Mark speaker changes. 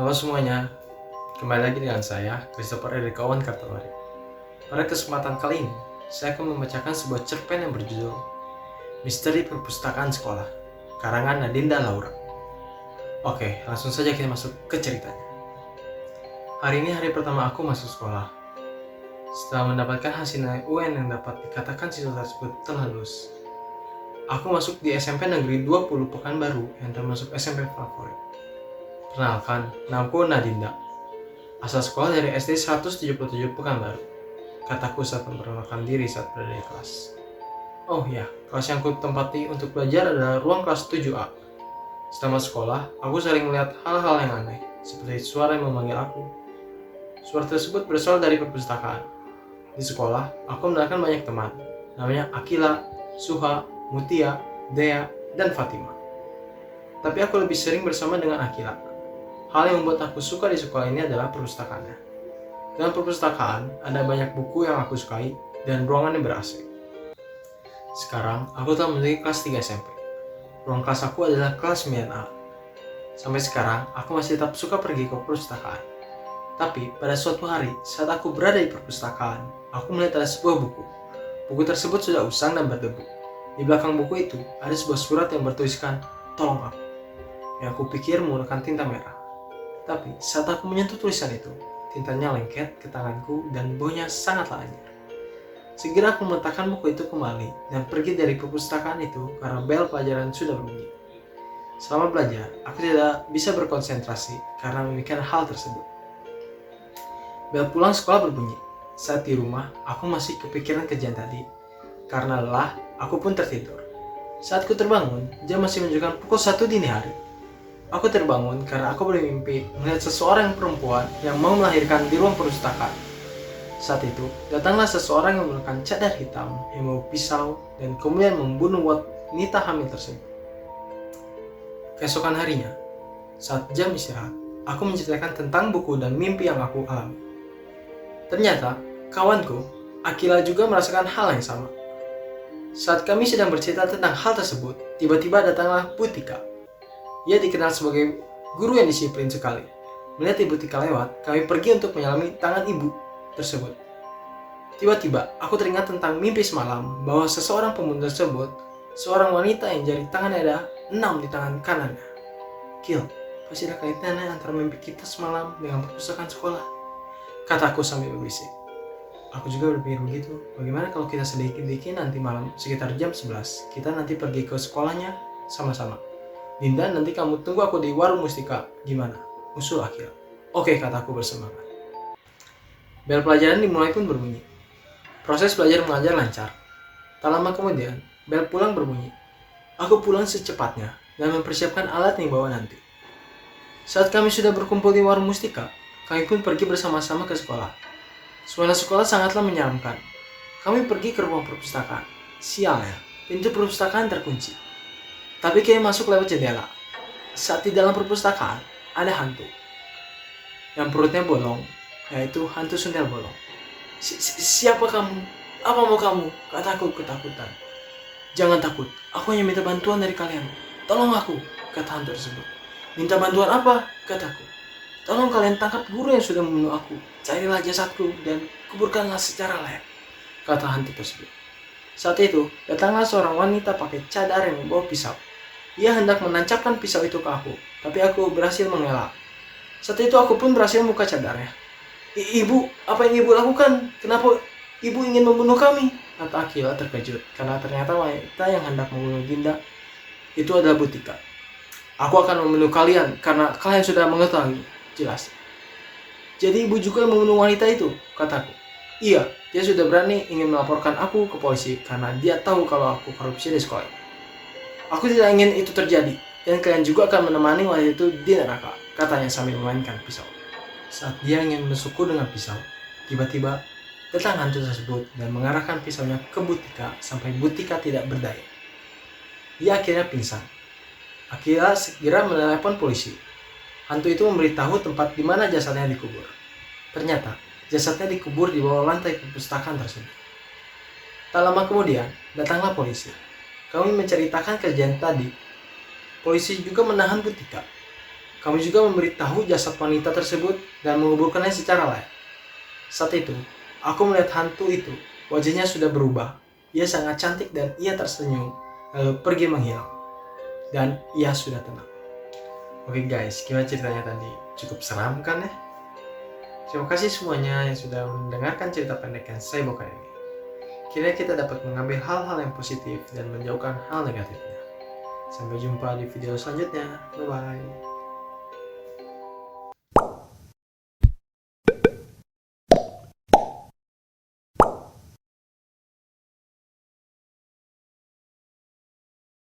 Speaker 1: Halo semuanya, kembali lagi dengan saya, Christopher Erikawan Kartawari. Pada kesempatan kali ini, saya akan membacakan sebuah cerpen yang berjudul Misteri Perpustakaan Sekolah, karangan Nadinda Laura. Oke, langsung saja kita masuk ke ceritanya. Hari ini hari pertama aku masuk sekolah. Setelah mendapatkan hasil nilai UN yang dapat dikatakan siswa tersebut telah lulus, aku masuk di SMP Negeri 20 Pekanbaru yang termasuk SMP favorit. Perkenalkan, namaku Nadinda. Asal sekolah dari SD 177 Pekanbaru, kataku saat memperkenalkan diri saat berada di kelas. Oh ya, kelas yang ku tempati untuk belajar adalah ruang kelas 7A. Selama sekolah, aku sering melihat hal-hal yang aneh, seperti suara yang memanggil aku. Suara tersebut berasal dari perpustakaan. Di sekolah, aku mendapatkan banyak teman, namanya Akila, Suha, Mutia, Dea, dan Fatima. Tapi aku lebih sering bersama dengan Akila. Hal yang membuat aku suka di sekolah ini adalah perpustakaannya. Dalam perpustakaan, ada banyak buku yang aku sukai dan ruangan yang ber-AC. Sekarang, aku telah memiliki kelas 3 SMP. Ruang kelas aku adalah kelas 9A. Sampai sekarang, aku masih tetap suka pergi ke perpustakaan. Tapi, pada suatu hari, saat aku berada di perpustakaan, aku melihat ada sebuah buku. Buku tersebut sudah usang dan berdebu. Di belakang buku itu, ada sebuah surat yang bertuliskan, "Tolong aku." Yang aku pikir menggunakan tinta merah. Tapi saat aku menyentuh tulisan itu, tintanya lengket ke tanganku dan baunya sangatlah anyir. Segera aku meletakkan buku itu kembali dan pergi dari perpustakaan itu karena bel pelajaran sudah berbunyi. Selama belajar, aku tidak bisa berkonsentrasi karena memikirkan hal tersebut. Bel pulang sekolah berbunyi. Saat di rumah, aku masih kepikiran kejadian tadi. Karena lelah, aku pun tertidur. Saat ku terbangun, jam masih menunjukkan pukul 1 dini hari. Aku terbangun karena aku bermimpi melihat seseorang perempuan yang mau melahirkan di ruang perpustakaan. Saat itu, datanglah seseorang yang menggunakan cadar hitam yang membawa pisau dan kemudian membunuh wanita hamil tersebut. Keesokan harinya, saat jam istirahat, aku menceritakan tentang buku dan mimpi yang aku alami. Ternyata, kawanku, Akila juga merasakan hal yang sama. Saat kami sedang bercerita tentang hal tersebut, tiba-tiba datanglah Butika. Ia dikenal sebagai guru yang disiplin sekali. Melihat Ibu Tika lewat, kami pergi untuk menyalami tangan ibu tersebut. Tiba-tiba, aku teringat tentang mimpi semalam bahwa seseorang pembunuh tersebut, seorang wanita yang jari tangannya ada 6 di tangan kanannya. Kil, pasti ada kaitannya antara mimpi kita semalam dengan perpustakaan sekolah, kataku sambil berbisik. Aku juga berpikir begitu. Bagaimana kalau kita sedikit-sedikit nanti malam sekitar jam 11, kita nanti pergi ke sekolahnya sama-sama. Dinda, nanti kamu tunggu aku di warung Mustika. Gimana? Usul Akila. Oke, kataku bersemangat. Bel pelajaran dimulai pun berbunyi. Proses belajar mengajar lancar. Tak lama kemudian, bel pulang berbunyi. Aku pulang secepatnya dan mempersiapkan alat yang bawa nanti. Saat kami sudah berkumpul di warung Mustika, kami pun pergi bersama-sama ke sekolah. Suasana sekolah sangatlah menyeramkan. Kami pergi ke ruang perpustakaan. Sialnya, pintu perpustakaan terkunci. Tapi kami masuk lewat jendela. Saat di dalam perpustakaan, ada hantu yang perutnya bolong, yaitu hantu sundel bolong. Siapa kamu? Apa mau kamu? Kataku ketakutan. Jangan takut, aku hanya minta bantuan dari kalian. Tolong aku, kata hantu tersebut. Minta bantuan apa? Kataku. Tolong kalian tangkap guru yang sudah membunuh aku. Carilah jasadku dan kuburkanlah secara layak, kata hantu tersebut. Saat itu, datanglah seorang wanita pakai cadar yang membawa pisau. Ia hendak menancapkan pisau itu ke aku, tapi aku berhasil mengelak. Saat itu aku pun berhasil membuka cadarnya. Ibu, apa yang ibu lakukan? Kenapa ibu ingin membunuh kami? Kata Akila terkejut, karena ternyata wanita yang hendak membunuh Dinda itu adalah Butika. Aku akan membunuh kalian, karena kalian sudah mengetahui. Jelas. Jadi ibu juga yang membunuh wanita itu, kataku. Iya, dia sudah berani ingin melaporkan aku ke polisi, karena dia tahu kalau aku korupsi di sekolah. Aku tidak ingin itu terjadi, dan kalian juga akan menemani wanita itu di neraka, katanya sambil memainkan pisau. Saat dia ingin menusukku dengan pisau, tiba-tiba datang hantu tersebut dan mengarahkan pisaunya ke Butika sampai Butika tidak berdaya. Dia akhirnya pingsan. Akila segera menelepon polisi. Hantu itu memberitahu tempat di mana jasadnya dikubur. Ternyata, jasadnya dikubur di bawah lantai perpustakaan tersebut. Tak lama kemudian, datanglah polisi. Kami menceritakan kejadian tadi. Polisi juga menahan Butika. Kami juga memberitahu jasad wanita tersebut dan menguburkannya secara layak. Saat itu, aku melihat hantu itu. Wajahnya sudah berubah. Ia sangat cantik dan ia tersenyum, lalu pergi menghilang. Dan ia sudah tenang. Oke guys, gimana ceritanya tadi? Cukup seram kan ya? Terima kasih semuanya yang sudah mendengarkan cerita pendek yang saya bawakan ini. Kiranya kita dapat mengambil hal-hal yang positif dan menjauhkan hal negatifnya. Sampai jumpa di video selanjutnya. Bye-bye.